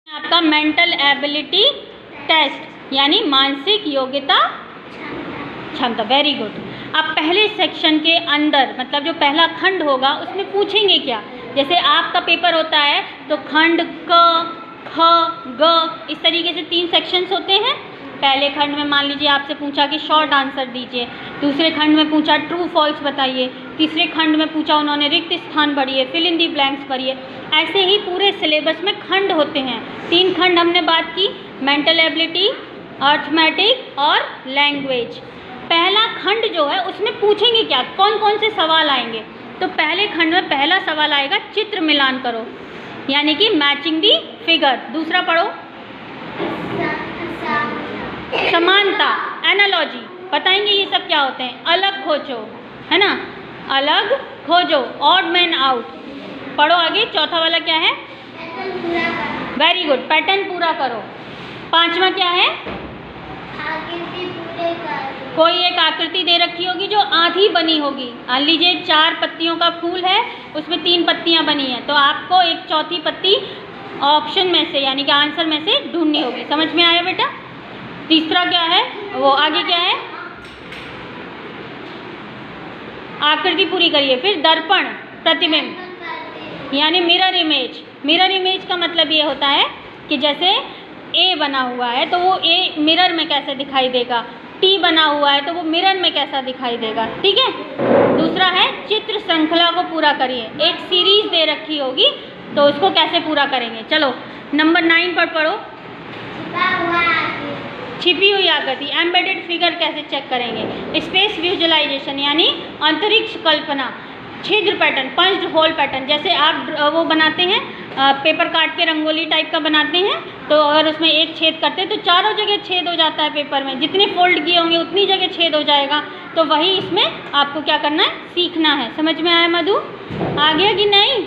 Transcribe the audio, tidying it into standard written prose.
आपका mental ability test यानी मानसिक योग्यता क्षमता। Very good. अब पहले सेक्शन के अंदर मतलब जो पहला खंड होगा उसमें पूछेंगे क्या, जैसे आपका पेपर होता है तो खंड क, ख, ग इस तरीके से 3 सेक्शंस होते हैं। पहले खंड में मान लीजिए आपसे पूछा कि शॉर्ट आंसर दीजिए, दूसरे खंड में पूछा ट्रू फॉल्स बताइए, तीसरे खंड में पूछा उन्होंने रिक्त स्थान भरिए, फिल इन दी ब्लैंक्स भरिए। ऐसे ही पूरे सिलेबस में खंड होते हैं। 3 खंड हमने बात की, मेंटल एबिलिटी, अर्थमेटिक और लैंग्वेज। पहला खंड जो है उसमें पूछेंगे क्या, कौन कौन से सवाल आएंगे। तो पहले खंड में पहला सवाल आएगा चित्र मिलान करो यानी कि मैचिंग दी फिगर। दूसरा पढ़ो समानता, एनालॉजी, बताएंगे ये सब क्या होते हैं। अलग खोजो, है ना, अलग खोजो, ऑड मैन आउट। पढ़ो आगे, चौथा वाला क्या है, वेरी गुड, पैटर्न पूरा करो। 5वां क्या है, कोई एक आकृति दे रखी होगी जो आधी बनी होगी। मान लीजिए 4 पत्तियों का फूल है, उसमें 3 पत्तियां बनी हैं, तो आपको एक चौथी पत्ती ऑप्शन में से यानी कि आंसर में से ढूंढनी होगी। समझ में आया बेटा। तीसरा क्या है, वो आगे क्या है, आकृति पूरी करिए। फिर दर्पण, प्रतिबिंब यानी मिरर इमेज। मिरर इमेज का मतलब ये होता है कि जैसे ए बना हुआ है तो वो ए मिरर में कैसे दिखाई देगा, टी बना हुआ है तो वो मिरर में कैसा दिखाई देगा। ठीक है। दूसरा है चित्र श्रृंखला को पूरा करिए। एक सीरीज दे रखी होगी तो उसको कैसे पूरा करेंगे। चलो नंबर 9 पर पढ़ो, छिपी हुई आकृति, एम्बेडेड फिगर कैसे चेक करेंगे। स्पेस विजुअलाइजेशन यानी अंतरिक्ष कल्पना। छिद्र पैटर्न, पंच्ड होल पैटर्न, जैसे आप वो बनाते हैं पेपर काट के रंगोली टाइप का बनाते हैं तो अगर उसमें एक छेद करते हैं तो चारों जगह छेद हो जाता है पेपर में, जितने फोल्ड किए होंगे उतनी जगह छेद हो जाएगा। तो वही इसमें आपको क्या करना है, सीखना है। समझ में आया मधु, आ गया कि नहीं।